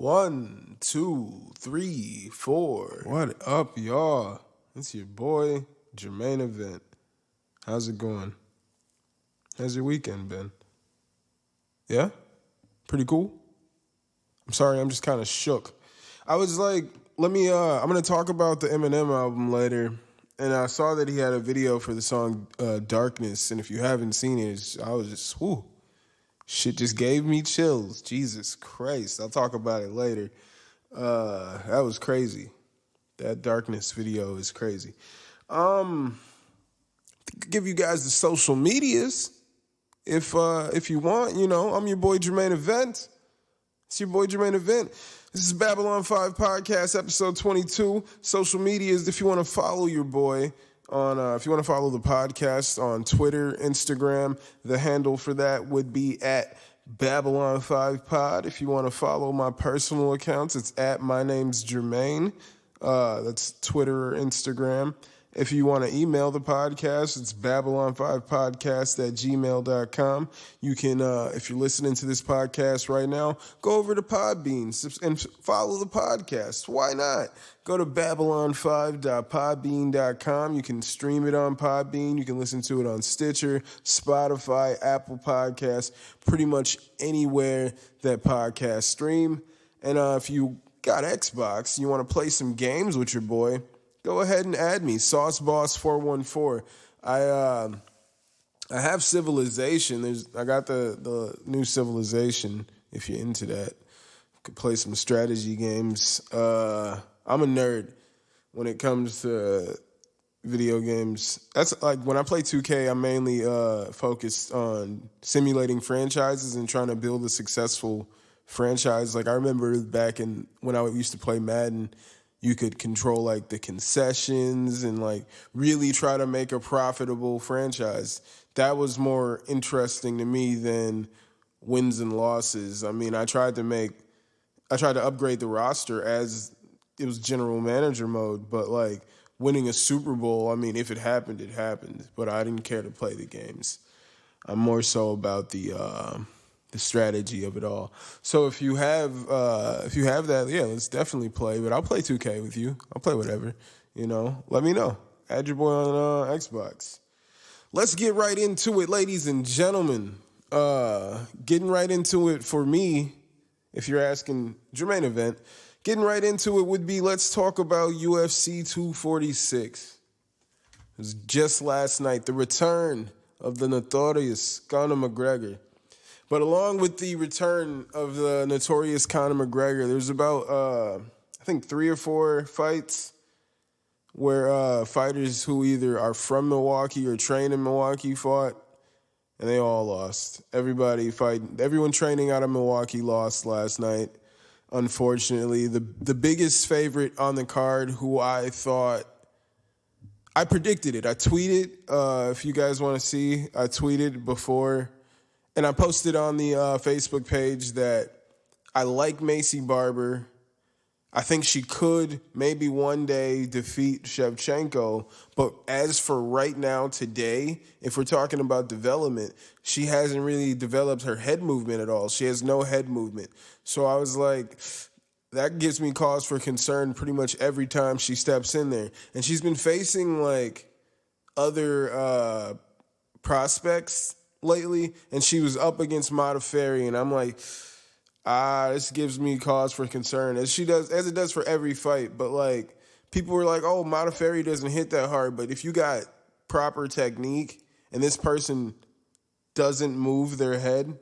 1, 2, 3, 4. What up, y'all? It's your boy, Jermaine Event. How's it going? How's your weekend been? Yeah? Pretty cool? I'm sorry, I'm just kind of shook. I was like, I'm going to talk about the Eminem album later. And I saw that he had a video for the song Darkness. And if you haven't seen it, I was just, whoo. Shit just gave me chills. Jesus Christ. I'll talk about it later. That was crazy. That Darkness video is crazy. Give you guys the social medias if you want. You know, I'm your boy Jermaine Event. It's your boy Jermaine Event. This is Babylon 5 Podcast, episode 22. Social medias, if you want to follow your boy on, if you want to follow the podcast on Twitter, Instagram, the handle for that would be at Babylon 5 Pod. If you want to follow my personal accounts, it's at my name's Jermaine. That's Twitter or Instagram. If you want to email the podcast, it's babylon5podcast@gmail.com. You can, if you're listening to this podcast right now, go over to Podbean and follow the podcast. Why not? Go to babylon5.podbean.com. You can stream it on Podbean. You can listen to it on Stitcher, Spotify, Apple Podcasts, pretty much anywhere that podcasts stream. And if you got Xbox, you want to play some games with your boy, go ahead and add me, SauceBoss414. I have Civilization. I got the new Civilization. If you're into that, you could play some strategy games. I'm a nerd when it comes to video games. That's like when I play 2K, I'm mainly focused on simulating franchises and trying to build a successful franchise. Like I remember back when I used to play Madden, you could control like the concessions and like really try to make a profitable franchise. That was more interesting to me than wins and losses. I mean, I tried to upgrade the roster as it was general manager mode, but like winning a Super Bowl, I mean, if it happened, it happened. But I didn't care to play the games. I'm more so about the strategy of it all. So if you have that, yeah, let's definitely play. But I'll play 2K with you. I'll play whatever. You know, let me know. Add your boy on Xbox. Let's get right into it, ladies and gentlemen. Getting right into it for me, if you're asking Jermaine Event, getting right into it would be, let's talk about UFC 246. It was just last night, the return of the notorious Conor McGregor. But along with the return of the notorious Conor McGregor, there's about, I think, 3 or 4 fights where fighters who either are from Milwaukee or train in Milwaukee fought, and they all lost. Everyone training out of Milwaukee lost last night, unfortunately. The biggest favorite on the card, who I predicted it. I tweeted, if you guys want to see, I tweeted before. And I posted on the Facebook page that I like Macy Barber. I think she could maybe one day defeat Shevchenko. But as for right now, today, if we're talking about development, she hasn't really developed her head movement at all. She has no head movement. So I was like, that gives me cause for concern pretty much every time she steps in there. And she's been facing like other prospects lately, and she was up against Modafferi, and I'm like, this gives me cause for concern, as it does for every fight. But like, people were like, oh, Modafferi doesn't hit that hard, but if you got proper technique and this person doesn't move their head,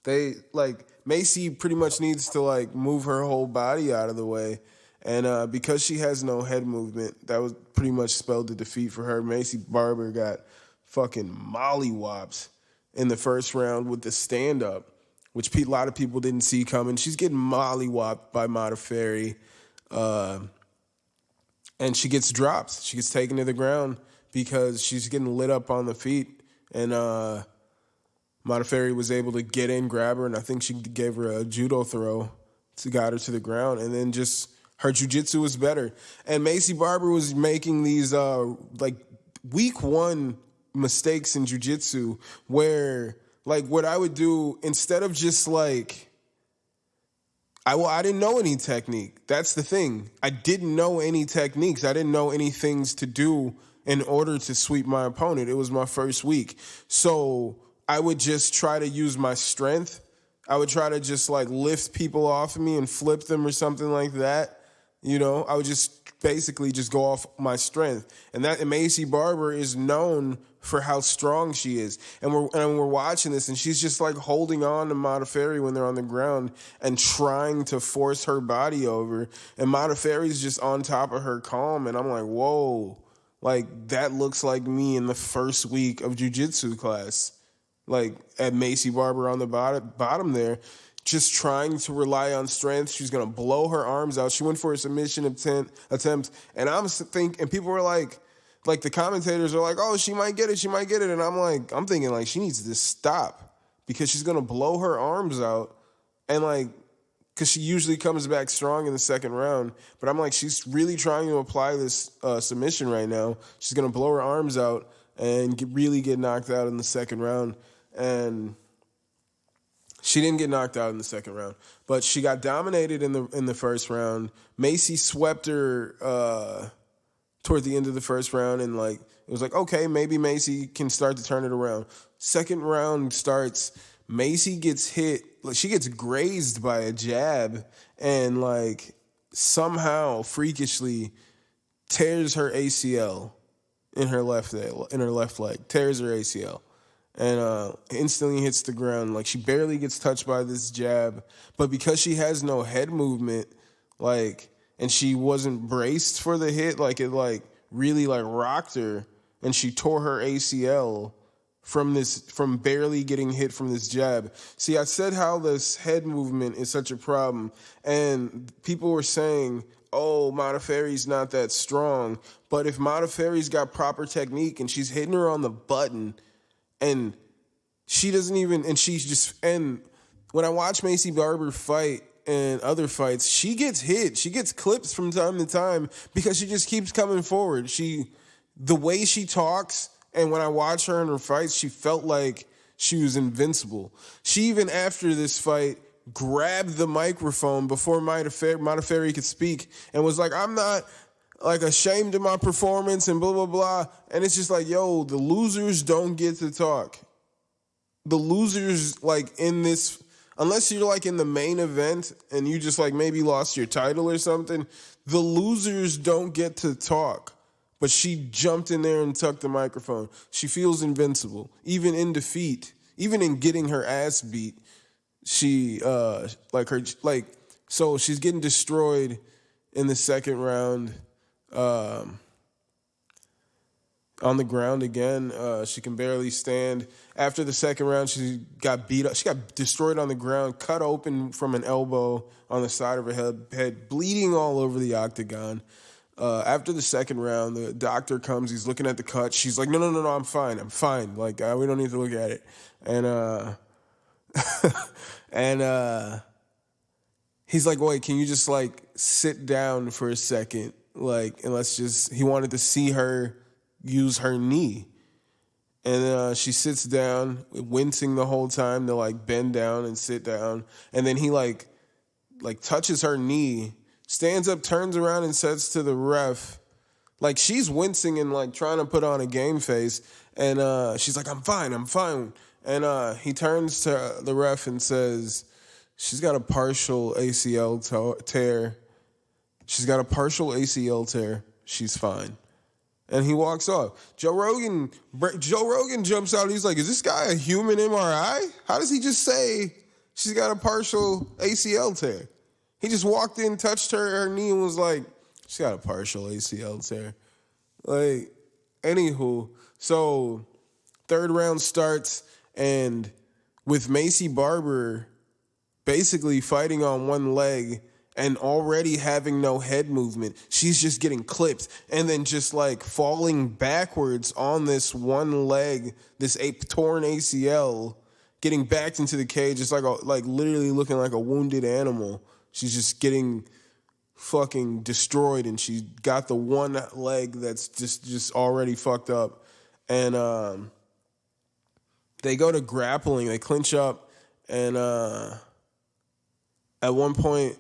they like, Macy pretty much needs to like move her whole body out of the way, and because she has no head movement, that was pretty much spelled the defeat for her. Macy Barber got fucking mollywops in the first round with the stand-up, which a lot of people didn't see coming. She's getting mollywopped by Modafferi, and she gets dropped. She gets taken to the ground because she's getting lit up on the feet, and Modafferi was able to get in, grab her, and I think she gave her a judo throw to got her to the ground, and then just her jiu-jitsu was better. And Macy Barber was making these like week 1 mistakes in jiu-jitsu where like what I would do, instead of just like, I didn't know any technique. That's the thing. I didn't know any techniques. I didn't know any things to do in order to sweep my opponent. It was my first week. So I would just try to use my strength. I would try to just like lift people off of me and flip them or something like that. You know, I would just basically just go off my strength. And Macy Barber is known for how strong she is. And we're watching this, and she's just like holding on to Modafferi when they're on the ground and trying to force her body over. And Modafferi's just on top of her calm, and I'm like, whoa, like that looks like me in the first week of jiu-jitsu class. Like at Macy Barber on the bottom there, just trying to rely on strength. She's going to blow her arms out. She went for a submission attempt. And and people were like the commentators are like, oh, she might get it. She might get it. And I'm thinking like she needs to stop because she's going to blow her arms out. And like, because she usually comes back strong in the second round. But I'm like, she's really trying to apply this submission right now. She's going to blow her arms out and really get knocked out in the second round. And she didn't get knocked out in the second round, but she got dominated in the first round. Macy swept her toward the end of the first round, and like it was like, okay, maybe Macy can start to turn it around. Second round starts, Macy gets hit, like she gets grazed by a jab, and like somehow freakishly tears her ACL in her left leg, tears her ACL. And instantly hits the ground. Like she barely gets touched by this jab, but because she has no head movement, like, and she wasn't braced for the hit, like it like really like rocked her, and she tore her ACL from barely getting hit from this jab. See, I said how this head movement is such a problem, and people were saying, oh, Modafferi's not that strong, but if Modafferi's got proper technique and she's hitting her on the button. And she doesn't even, and when I watch Macy Barber fight and other fights, she gets hit. She gets clips from time to time because she just keeps coming forward. The way she talks, and when I watch her in her fights, she felt like she was invincible. She even after this fight grabbed the microphone before Modafferi could speak and was like, I'm not like ashamed of my performance and blah, blah, blah. And it's just like, yo, the losers don't get to talk. The losers, like in this, unless you're like in the main event and you just like maybe lost your title or something, the losers don't get to talk. But she jumped in there and tucked the microphone. She feels invincible. Even in defeat, even in getting her ass beat, so she's getting destroyed in the second round. On the ground again. She can barely stand. After the second round, she got beat up. She got destroyed on the ground, cut open from an elbow on the side of her head, bleeding all over the octagon. After the second round, the doctor comes. He's looking at the cut. She's like, no, I'm fine. Like, we don't need to look at it. And he's like, wait, can you just like sit down for a second? Like, and he wanted to see her use her knee. And she sits down, wincing the whole time to like bend down and sit down. And then he like touches her knee, stands up, turns around and says to the ref, like she's wincing and like trying to put on a game face. And she's like, I'm fine. And he turns to the ref and says, she's got a partial ACL tear. She's got a partial ACL tear. She's fine. And he walks off. Joe Rogan jumps out. He's like, is this guy a human MRI? How does he just say she's got a partial ACL tear? He just walked in, touched her knee, and was like, she's got a partial ACL tear. Like, anywho, so third round starts, and with Macy Barber basically fighting on one leg and already having no head movement, she's just getting clipped and then just like falling backwards on this one leg, this torn ACL, getting backed into the cage. It's like literally looking like a wounded animal. She's just getting fucking destroyed, and she got the one leg that's just already fucked up. And they go to grappling, they clinch up, and At one point,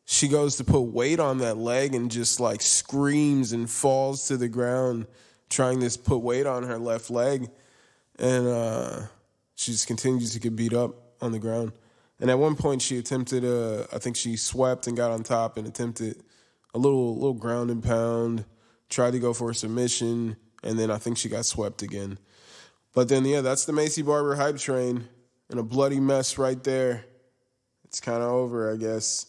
she goes to put weight on that leg and just like screams and falls to the ground trying to put weight on her left leg. And she just continues to get beat up on the ground. And at one point, she attempted I think she swept and got on top and attempted a little ground and pound, tried to go for a submission, and then I think she got swept again. But then, yeah, that's the Maycee Barber hype train and a bloody mess right there. It's kind of over, I guess.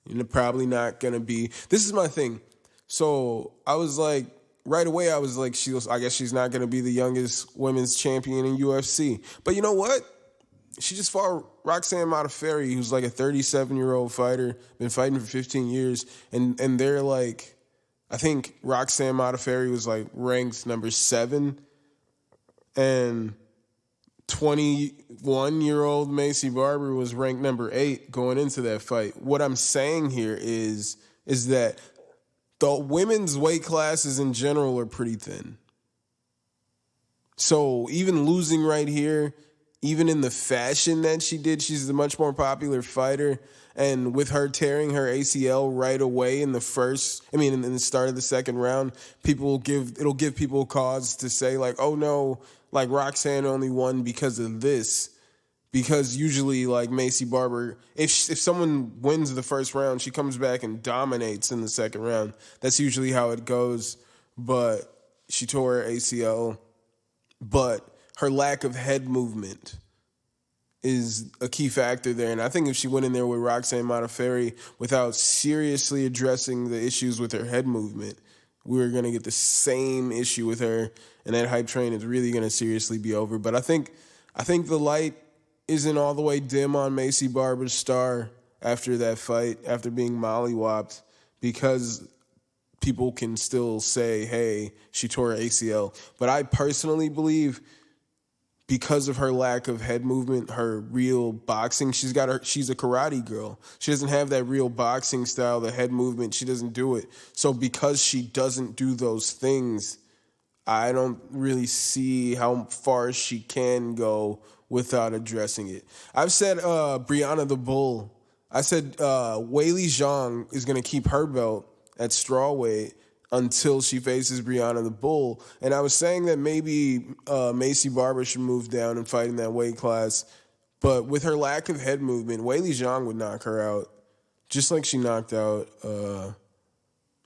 You're probably not going to be. This is my thing. So I was like, right away, I was like, I guess she's not going to be the youngest women's champion in UFC. But you know what? She just fought Roxanne Modafferi, who's like a 37-year-old fighter, been fighting for 15 years. And they're like, I think Roxanne Modafferi was like ranked number 7. And 21-year-old Maycee Barber was ranked number 8 going into that fight. What I'm saying here is that the women's weight classes in general are pretty thin. So even losing right here, even in the fashion that she did, she's a much more popular fighter. And with her tearing her ACL right away in the start of the second round, it'll give people cause to say like, oh no, like Roxanne only won because of this. Because usually like Maycee Barber, if someone wins the first round, she comes back and dominates in the second round. That's usually how it goes. But she tore her ACL. But her lack of head movement is a key factor there. And I think if she went in there with Roxanne Modafferi without seriously addressing the issues with her head movement, we were going to get the same issue with her, and that hype train is really going to seriously be over. But I think the light isn't all the way dim on Maycee Barber's star after that fight, after being mollywopped, because people can still say, hey, she tore her ACL. But I personally believe because of her lack of head movement, her real boxing, she's a karate girl. She doesn't have that real boxing style, the head movement. She doesn't do it. So because she doesn't do those things, I don't really see how far she can go without addressing it. I've said Brianna the Bull. I said Weili Zhang is going to keep her belt at strawweight until she faces Brianna the Bull. And I was saying that maybe Maycee Barber should move down and fight in that weight class. But with her lack of head movement, Weili Zhang would knock her out. Just like she knocked out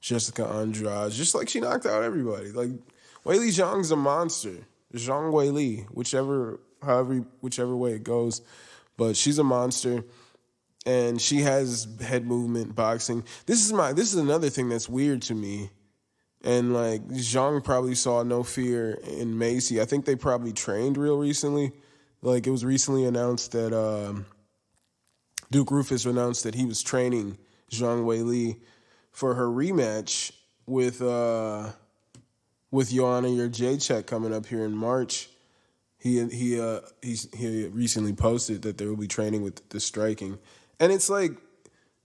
Jessica Andrade. Just like she knocked out everybody. Like, Weili Zhang's a monster. Zhang Weili, whichever way it goes. But she's a monster. And she has head movement, boxing. This is another thing that's weird to me. And like Zhang probably saw no fear in Maycee. I think they probably trained real recently. Like it was recently announced that Duke Rufus announced that he was training Zhang Weili for her rematch with Joanna Jędrzejczyk coming up here in March. He recently posted that they will be training with the striking, and it's like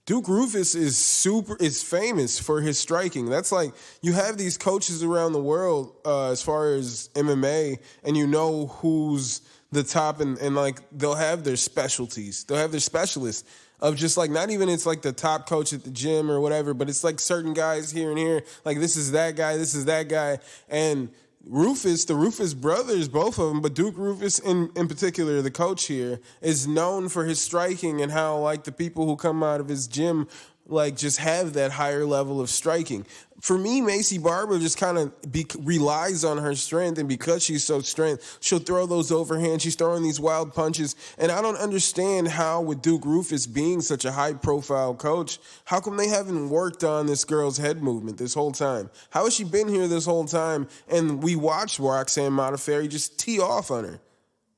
Duke Rufus is famous for his striking. That's like you have these coaches around the world as far as MMA, and you know who's the top, and like they'll have their specialties. They'll have their specialists of just like not even it's like the top coach at the gym or whatever, but it's like certain guys here and here. Like this is that guy, and Rufus, the Rufus brothers, both of them, but Duke Rufus in particular, the coach here, is known for his striking and how like the people who come out of his gym like just have that higher level of striking. For me, Maycee Barber just kind of relies on her strength, and because she's so strength, she'll throw those overhands. She's throwing these wild punches, and I don't understand how, with Duke Rufus being such a high-profile coach, how come they haven't worked on this girl's head movement this whole time? How has she been here this whole time, and we watched Roxanne Modafferi just tee off on her?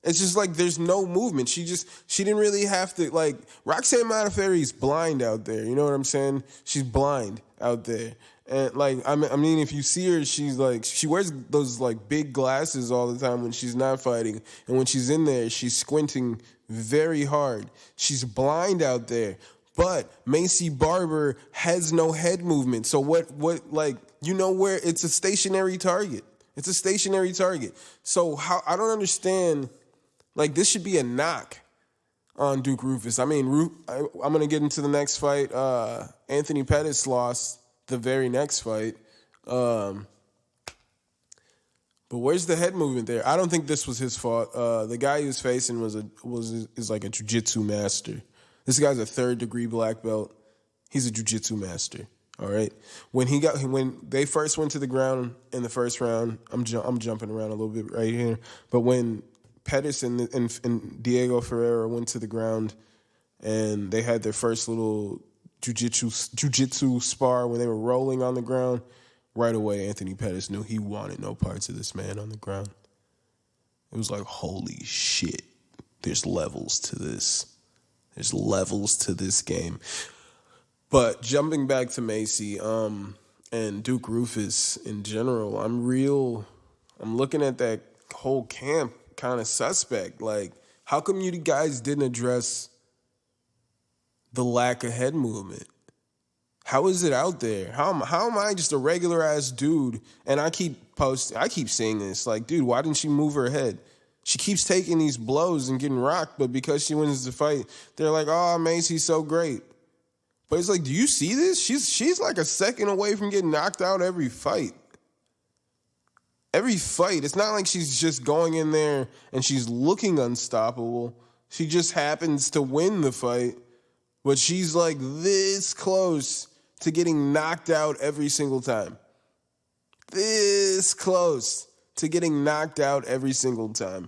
It's just like there's no movement. She didn't really have to, like, Roxanne Modafferi's blind out there. You know what I'm saying? She's blind out there. And, like, I mean, if you see her, she's, like, she wears those, like, big glasses all the time when she's not fighting. And when she's in there, she's squinting very hard. She's blind out there. But Maycee Barber has no head movement. So what, like, you know where it's a stationary target. It's a stationary target. So how I don't understand. Like, this should be a knock on Duke Rufus. I mean, I'm going to get into the next fight. Anthony Pettis lost the very next fight. But where's the head movement there? I don't think this was his fault. The guy he was facing is like a jiu-jitsu master. This guy's a 3rd-degree black belt. He's a jiu-jitsu master. All right. When they first went to the ground in the first round, I'm jumping around a little bit right here. But when Pettis and Diego Ferreira went to the ground, and they had their first little jiu-jitsu spar when they were rolling on the ground, right away Anthony Pettis knew he wanted no parts of this man on the ground. It was like, holy shit, there's levels to this. There's levels to this game. But jumping back to Macy and Duke Rufus in general, I'm looking at that whole camp kind of suspect. Like, how come you guys didn't address the lack of head movement? How is it out there? How am I just a regular ass dude? And I keep saying this, like, dude, why didn't she move her head? She keeps taking these blows and getting rocked, but because she wins the fight, they're like, oh, Macy's so great. But it's like, do you see this? She's like a second away from getting knocked out every fight. Every fight. It's not like she's just going in there and she's looking unstoppable. She just happens to win the fight. But she's like this close to getting knocked out every single time. This close to getting knocked out every single time.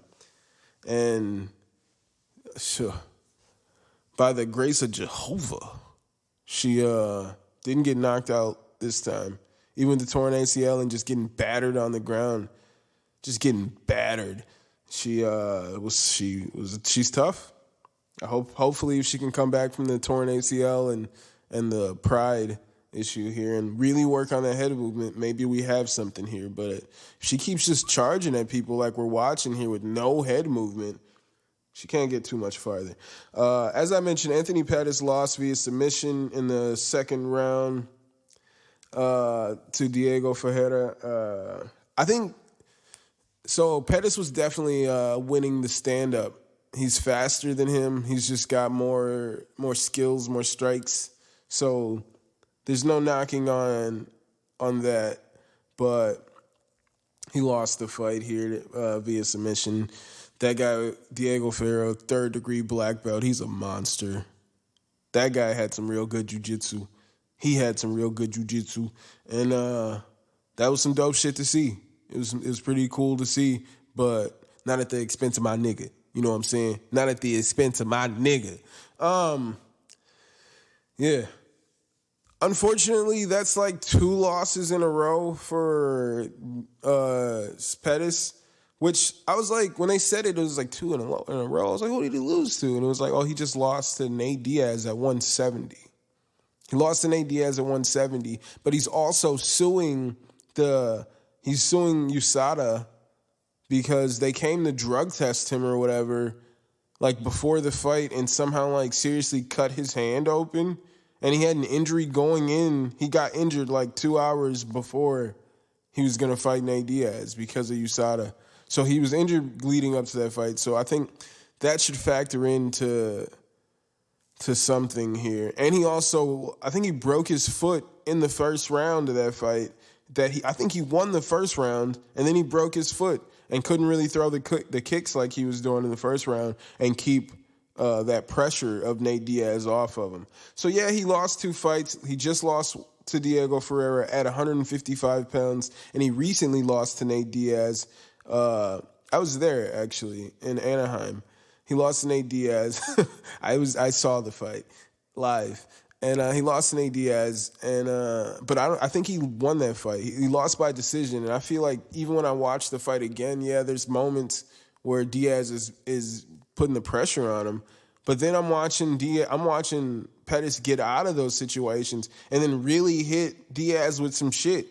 And sure, by the grace of Jehovah, she didn't get knocked out this time. Even with the torn ACL and just getting battered on the ground, just getting battered. She's tough. Hopefully if she can come back from the torn ACL and the pride issue here and really work on that head movement, maybe we have something here. But if she keeps just charging at people like we're watching here with no head movement, she can't get too much farther. As I mentioned, Anthony Pettis lost via submission in the second round to Diego Ferreira. I think so. Pettis was definitely winning the stand-up. He's faster than him. He's just got more skills, more strikes. So there's no knocking on that. But he lost the fight here via submission. That guy, Diego Ferreira, 3rd-degree black belt, he's a monster. That guy had some real good jiu-jitsu. He had some real good jiu-jitsu. And that was some dope shit to see. It was pretty cool to see, but not at the expense of my nigga. You know what I'm saying? Not at the expense of my nigga. Yeah. Unfortunately, that's like 2 losses in a row for Pettis. Which I was like, when they said it was like 2 in a row. I was like, who did he lose to? And it was like, oh, he just lost to Nate Diaz at 170. He lost to Nate Diaz at 170, but he's also suing USADA because they came to drug test him or whatever, like before the fight, and somehow like seriously cut his hand open, and he had an injury going in. He got injured like 2 hours before he was gonna fight Nate Diaz because of USADA. So he was injured leading up to that fight. So I think that should factor into something here. And he also, I think he broke his foot in the first round of that fight. I think he won the first round, and then he broke his foot and couldn't really throw the kicks like he was doing in the first round and keep that pressure of Nate Diaz off of him. So yeah, he lost 2 fights. He just lost to Diego Ferreira at 155 pounds, and he recently lost to Nate Diaz. I was there actually in Anaheim. He lost to Nate Diaz. I saw the fight live, and he lost to Nate Diaz. And but I think he won that fight. He lost by decision, and I feel like even when I watch the fight again, yeah, there's moments where Diaz is putting the pressure on him. But then I'm watching Pettis get out of those situations and then really hit Diaz with some shit.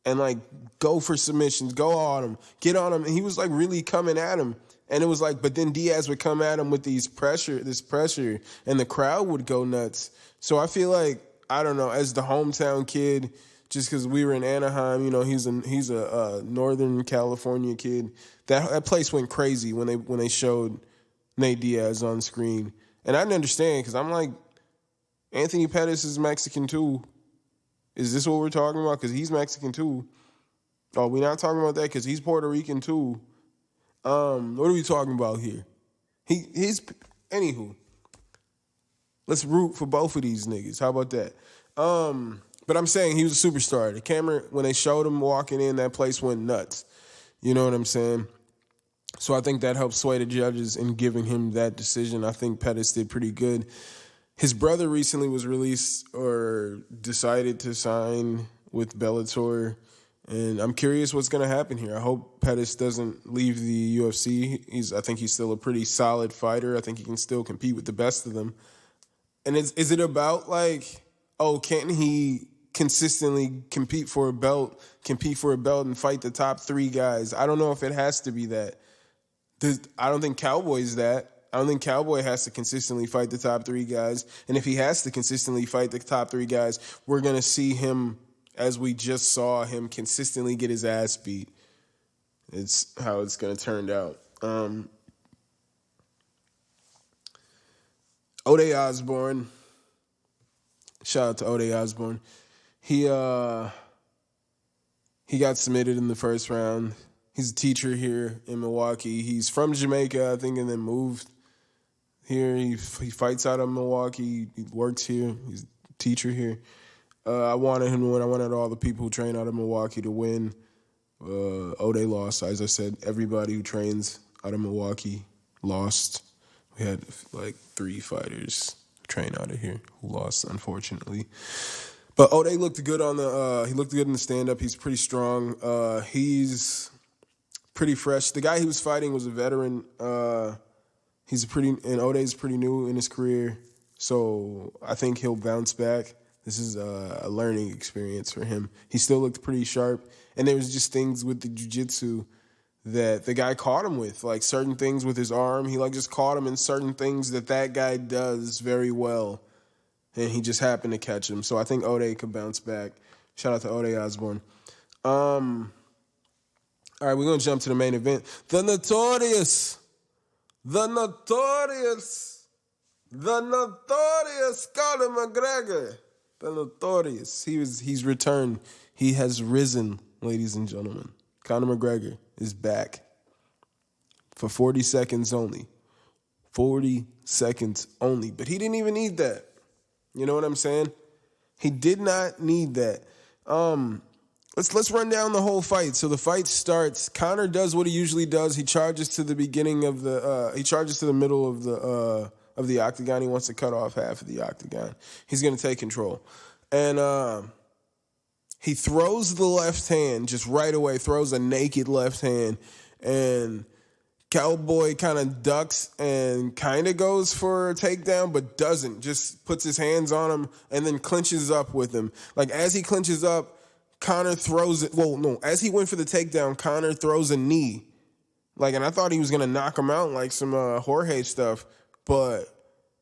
And, like, go for submissions, go on him, get on him. And he was, like, really coming at him. And it was like, but then Diaz would come at him with this pressure, and the crowd would go nuts. So I feel like, I don't know, as the hometown kid, just because we were in Anaheim, you know, he's a Northern California kid. That place went crazy when they showed Nate Diaz on screen. And I didn't understand because I'm like, Anthony Pettis is Mexican too. Is this what we're talking about? Because he's Mexican too. Oh, we're not talking about that because he's Puerto Rican too. What are we talking about here? Anywho, let's root for both of these niggas. How about that? But I'm saying he was a superstar. The camera, when they showed him walking in, that place went nuts. You know what I'm saying? So I think that helped sway the judges in giving him that decision. I think Pettis did pretty good. His brother recently was released or decided to sign with Bellator, and I'm curious what's going to happen here. I hope Pettis doesn't leave the UFC. I think he's still a pretty solid fighter. I think he can still compete with the best of them. And is it about like, oh, can't he consistently compete for a belt and fight the top 3 guys? I don't know if it has to be that. I don't think Cowboy's that. I don't think Cowboy has to consistently fight the top 3 guys. And if he has to consistently fight the top 3 guys, we're going to see him, as we just saw him, consistently get his ass beat. It's how it's going to turn out. Ode Osborne. Shout out to Ode Osborne. He got submitted in the first round. He's a teacher here in Milwaukee. He's from Jamaica, I think, and then moved here. He fights out of Milwaukee. He works here. He's a teacher here. I wanted him to win. I wanted all the people who train out of Milwaukee to win. Ode lost. As I said, everybody who trains out of Milwaukee lost. We had like 3 fighters train out of here who lost, unfortunately. But Ode looked good he looked good in the stand-up. He's pretty strong. He's pretty fresh. The guy he was fighting was a veteran. And Ode's pretty new in his career. So I think he'll bounce back. This is a learning experience for him. He still looked pretty sharp. And there was just things with the jiu-jitsu that the guy caught him with, like certain things with his arm. He like just caught him in certain things that guy does very well. And he just happened to catch him. So I think Ode could bounce back. Shout out to Ode Osborne. All right, we're going to jump to the main event. The Notorious, Conor McGregor. The Notorious. He's returned. He has risen, ladies and gentlemen. Conor McGregor is back for 40 seconds only. 40 seconds only. But he didn't even need that. You know what I'm saying? He did not need that. Let's run down the whole fight. So the fight starts. Conor does what he usually does. He charges to the beginning of he charges to the middle of the octagon. He wants to cut off half of the octagon. He's going to take control. And he throws the left hand just right away, throws a naked left hand, and Cowboy kind of ducks and kind of goes for a takedown, but doesn't. Just puts his hands on him and then clinches up with him. Like, as he clinches up, Conor throws it. Well, no, as he went for the takedown, Conor throws a knee. Like, and I thought he was going to knock him out like some Jorge stuff, but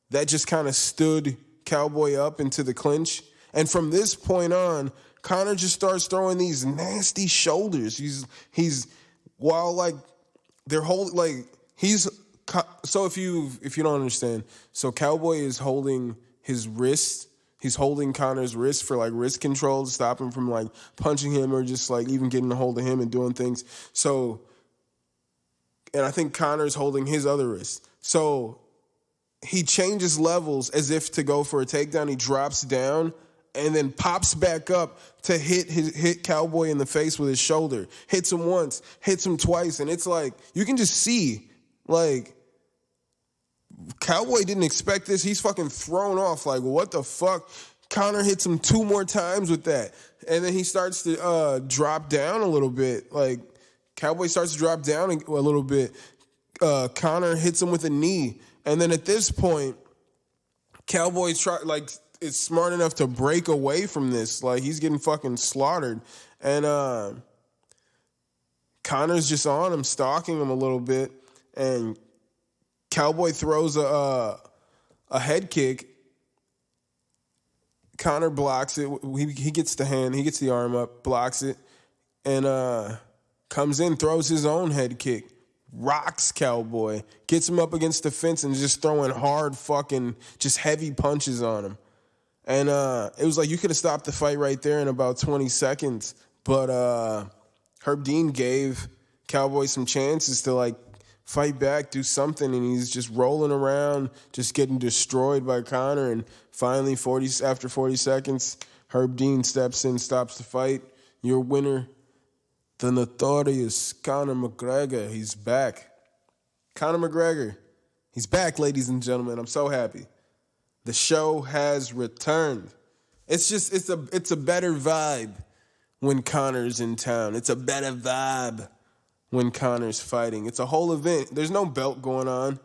that just kind of stood Cowboy up into the clinch. And from this point on, Conor just starts throwing these nasty shoulders. He's while like they're holding, like so if you don't understand, so Cowboy is holding his wrist. He's holding Conor's wrist for like wrist control to stop him from like punching him or just like even getting a hold of him and doing things. So, and I think Conor's holding his other wrist. So he changes levels as if to go for a takedown. He drops down and then pops back up to hit Cowboy in the face with his shoulder. Hits him once, hits him twice, and it's like, you can just see, like, Cowboy didn't expect this. He's fucking thrown off, like, what the fuck? Conor hits him 2 more times with that. And then he starts to drop down a little bit. Like, Cowboy starts to drop down a little bit. Conor hits him with a knee. And then at this point, Cowboy is smart enough to break away from this. Like, he's getting fucking slaughtered. And Conor's just on him, stalking him a little bit. And Cowboy throws a head kick. Conor blocks it. He gets the hand. He gets the arm up, blocks it. And comes in, throws his own head kick. rocks Cowboy, gets him up against the fence and just throwing hard fucking, just heavy punches on him. And it was like you could have stopped the fight right there in about 20 seconds. But Herb Dean gave Cowboy some chances to like fight back, do something, and he's just rolling around, just getting destroyed by Conor. And finally, after 40 seconds, Herb Dean steps in, stops the fight. Your winner, the notorious Conor McGregor. He's back. Conor McGregor. He's back, ladies and gentlemen. I'm so happy. The show has returned. It's a better vibe when Conor's in town. It's a better vibe when Conor's fighting. It's a whole event. There's no belt going on.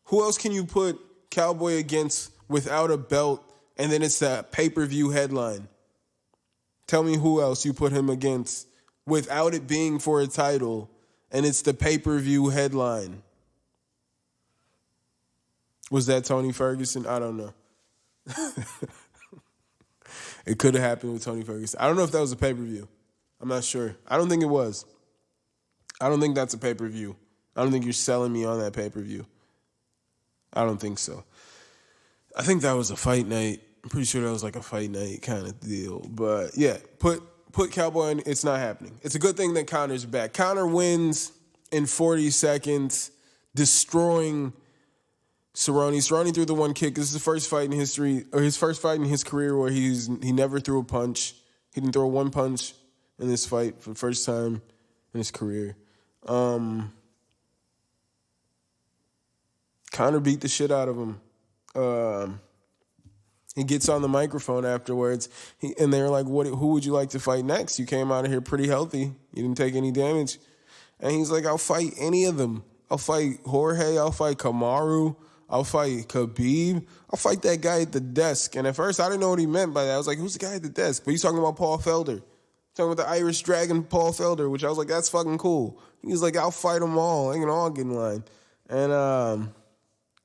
Who else can you put Cowboy against without a belt, and then it's that pay-per-view headline? Tell me who else you put him against without it being for a title, and it's the pay-per-view headline. Was that Tony Ferguson? I don't know. It could have happened with Tony Ferguson. I don't know if that was a pay-per-view. I'm not sure. I don't think it was. I don't think that's a pay-per-view. I don't think you're selling me on that pay-per-view. I don't think so. I think that was a fight night. I'm pretty sure that was like a fight night kind of deal. But yeah, put Cowboy in. It's not happening. It's a good thing that Conor's back. Conor wins in 40 seconds, destroying Cerrone. Cerrone threw the one kick. This is the first fight in history, or his first fight in his career where he never threw a punch. He didn't throw one punch in this fight for the first time in his career. Conor beat the shit out of him. He gets on the microphone afterwards, and they're like, who would you like to fight next? You came out of here pretty healthy. You didn't take any damage. And he's like, I'll fight any of them. I'll fight Jorge. I'll fight Kamaru. I'll fight Khabib. I'll fight that guy at the desk. And at first, I didn't know what he meant by that. I was like, who's the guy at the desk? But he's talking about Paul Felder. Talking about the Irish Dragon Paul Felder, which I was like, that's fucking cool. He's like, I'll fight them all. They can all get in line. And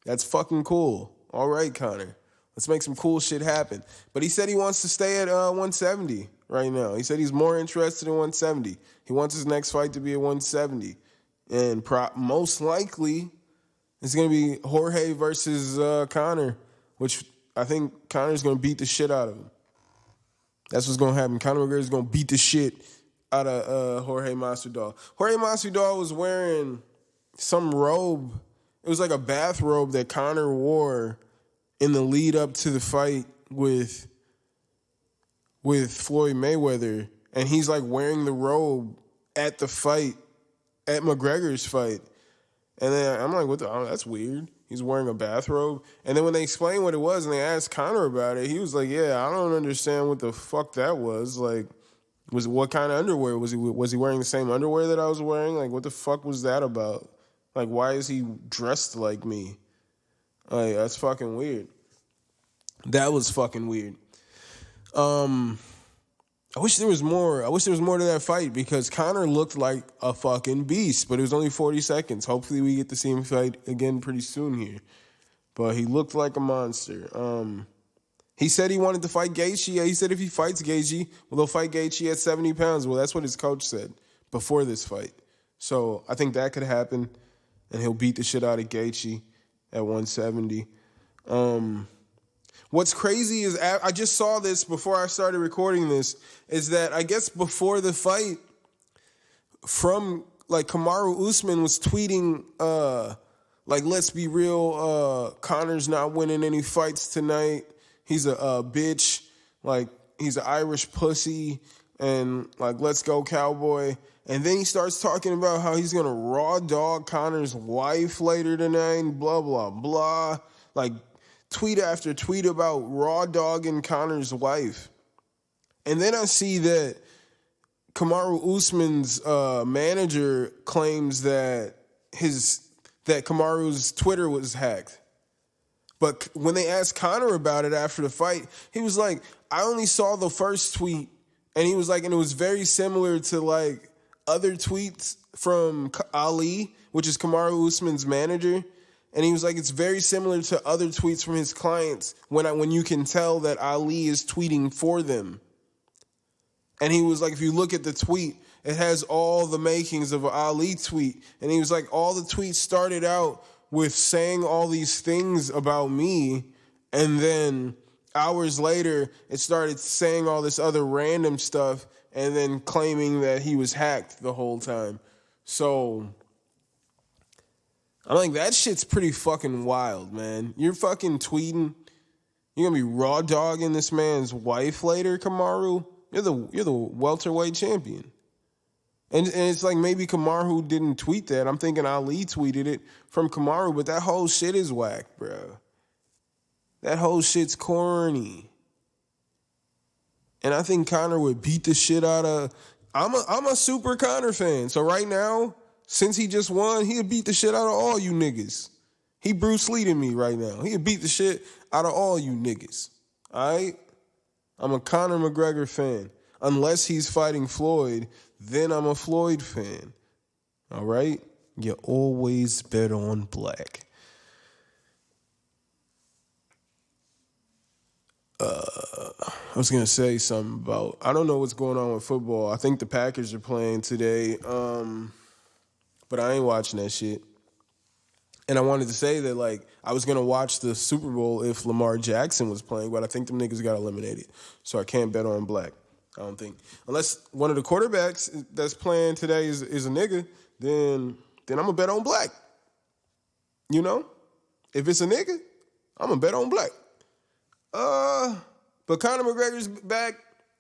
that's fucking cool. All right, Conor. Let's make some cool shit happen. But he said he wants to stay at 170 right now. He said he's more interested in 170. He wants his next fight to be at 170. And most likely, it's going to be Jorge versus Conor, which I think Conor's going to beat the shit out of him. That's what's going to happen. Conor McGregor's going to beat the shit out of Jorge Masvidal. Jorge Masvidal was wearing some robe. It was like a bathrobe that Conor wore in the lead up to the fight with Floyd Mayweather. And he's like wearing the robe at the fight, at McGregor's fight. And then I'm like, that's weird. He's wearing a bathrobe. And then when they explained what it was and they asked Conor about it, he was like, yeah, I don't understand what the fuck that was. Like, what kind of underwear? Was he wearing the same underwear that I was wearing? Like, what the fuck was that about? Like, why is he dressed like me? Like, that's fucking weird. That was fucking weird. I wish there was more. I wish there was more to that fight because Conor looked like a fucking beast, but it was only 40 seconds. Hopefully we get to see him fight again pretty soon here. But he looked like a monster. He said he wanted to fight Gaethje. He said if he fights Gaethje, well, they'll fight Gaethje at 70 pounds. Well, that's what his coach said before this fight. So I think that could happen, and he'll beat the shit out of Gaethje at 170. What's crazy is, I just saw this before I started recording this, is that I guess before the fight, from, like, Kamaru Usman was tweeting, like, let's be real, Conor's not winning any fights tonight. He's a bitch. Like, he's an Irish pussy. And, like, let's go, Cowboy. And then he starts talking about how he's going to raw dog Conor's wife later tonight, blah, blah, blah. Like, tweet after tweet about raw dogging Conor's wife. And then I see that Kamaru Usman's manager claims that Kamaru's Twitter was hacked. But when they asked Conor about it after the fight, he was like, I only saw the first tweet. And he was like, and it was very similar to like other tweets from Ali, which is Kamaru Usman's manager. And he was like, it's very similar to other tweets from his clients when you can tell that Ali is tweeting for them. And he was like, if you look at the tweet, it has all the makings of an Ali tweet. And he was like, all the tweets started out with saying all these things about me, and then hours later, it started saying all this other random stuff, and then claiming that he was hacked the whole time. So I'm like, that shit's pretty fucking wild, man. You're fucking tweeting. You're gonna be raw dogging this man's wife later, Kamaru. You're the welterweight champion. And it's like maybe Kamaru didn't tweet that. I'm thinking Ali tweeted it from Kamaru, but that whole shit is whack, bro. That whole shit's corny. And I think Conor would beat the shit out of... I'm a super Conor fan. So right now, since he just won, he'll beat the shit out of all you niggas. He Bruce Lee to me right now. He'll beat the shit out of all you niggas. All right? I'm a Conor McGregor fan. Unless he's fighting Floyd, then I'm a Floyd fan. All right? You always bet on black. I was going to say something about, I don't know what's going on with football. I think the Packers are playing today, but I ain't watching that shit. And I wanted to say that, like, I was going to watch the Super Bowl if Lamar Jackson was playing, but I think them niggas got eliminated. So I can't bet on black, I don't think. Unless one of the quarterbacks that's playing today is a nigga, then I'm going to bet on black. You know? If it's a nigga, I'm going to bet on black. But Conor McGregor's back.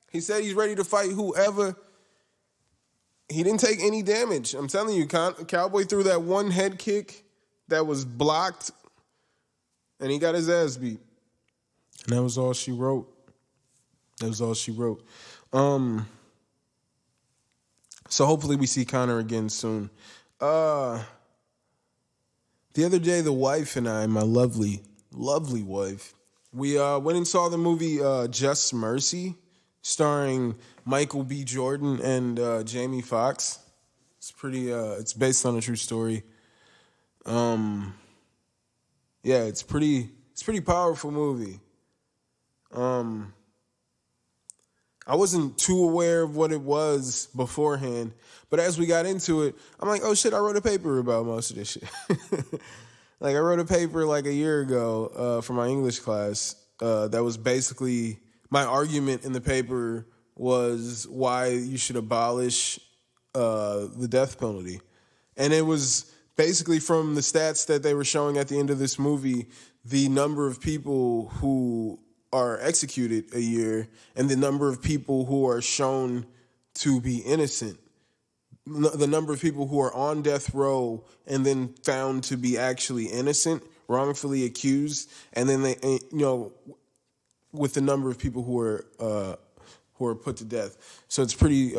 He said he's ready to fight whoever. He didn't take any damage. I'm telling you, Cowboy threw that one head kick that was blocked, and he got his ass beat. And that was all she wrote. So hopefully we see Conor again soon. The other day, the wife and I, my lovely, lovely wife, we went and saw the movie Just Mercy, starring Michael B. Jordan and Jamie Foxx. It's pretty. It's based on a true story. Yeah, it's pretty powerful movie. I wasn't too aware of what it was beforehand, but as we got into it, I'm like, oh shit, I wrote a paper about most of this shit. Like, I wrote a paper like a year ago for my English class that was basically, my argument in the paper was why you should abolish the death penalty. And it was basically from the stats that they were showing at the end of this movie, the number of people who are executed a year and the number of people who are shown to be innocent. The number of people who are on death row and then found to be actually innocent, wrongfully accused, and then they, with the number of people who are put to death. So it's pretty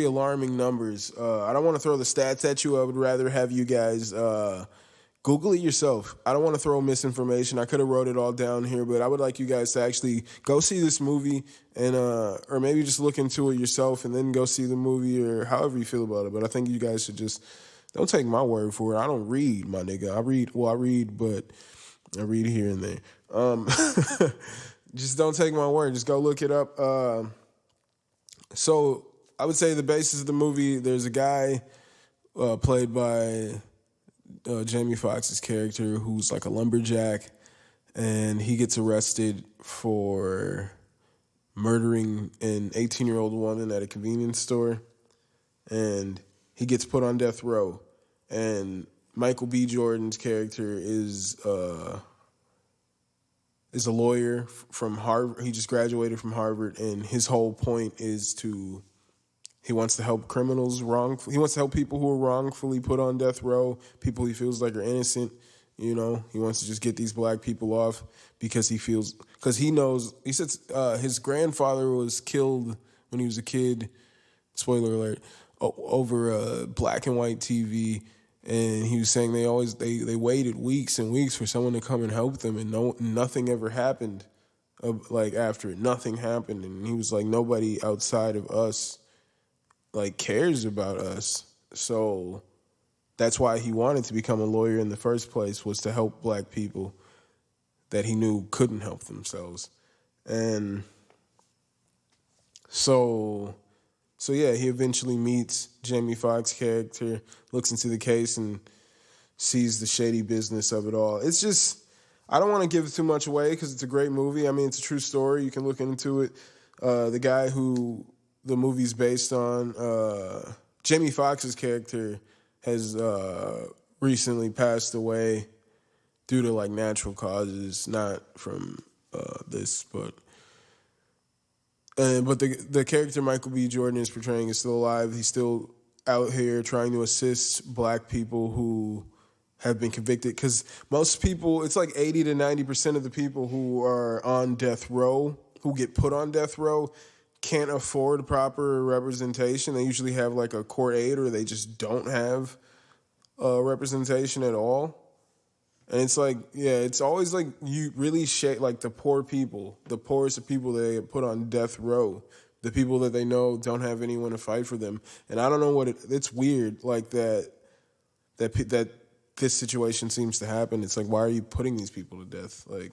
alarming numbers. I don't want to throw the stats at you. I would rather have you guys Google it yourself. I don't want to throw misinformation. I could have wrote it all down here, but I would like you guys to actually go see this movie and or maybe just look into it yourself and then go see the movie or however you feel about it. But I think you guys should just, don't take my word for it. I don't read, my nigga. I read, but I read here and there. Just don't take my word. Just go look it up. So I would say the basis of the movie, there's a guy played by Jamie Foxx's character who's like a lumberjack, and he gets arrested for murdering an 18-year-old woman at a convenience store, and he gets put on death row. And Michael B. Jordan's character is a lawyer from Harvard. He just graduated from Harvard, and his whole point is he wants to help criminals he wants to help people who are wrongfully put on death row, people he feels like are innocent. He wants to just get these black people off because he knows, he says his grandfather was killed when he was a kid, spoiler alert, over black and white TV. And he was saying they waited weeks and weeks for someone to come and help them, and nothing ever happened. After it, nothing happened, and he was like, nobody outside of us cares about us. So that's why he wanted to become a lawyer in the first place, was to help black people that he knew couldn't help themselves. And so So yeah, he eventually meets Jamie Foxx's character, looks into the case, and sees the shady business of it all. It's just, I don't want to give too much away because it's a great movie. I mean, it's a true story. You can look into it. The guy who the movie's based on, Jamie Foxx's character, has recently passed away due to like natural causes, not from this, but the character Michael B. Jordan is portraying is still alive. He's still out here trying to assist black people who have been convicted. Because most people, it's like 80 to 90% of the people who are on death row, who get put on death row, can't afford proper representation. They usually have like a court aide, or they just don't have representation at all. And it's like, yeah, it's always like you really like the poor people, the poorest of people that they put on death row, the people that they know don't have anyone to fight for them. And I don't know it's weird like that this situation seems to happen. It's like, why are you putting these people to death? Like,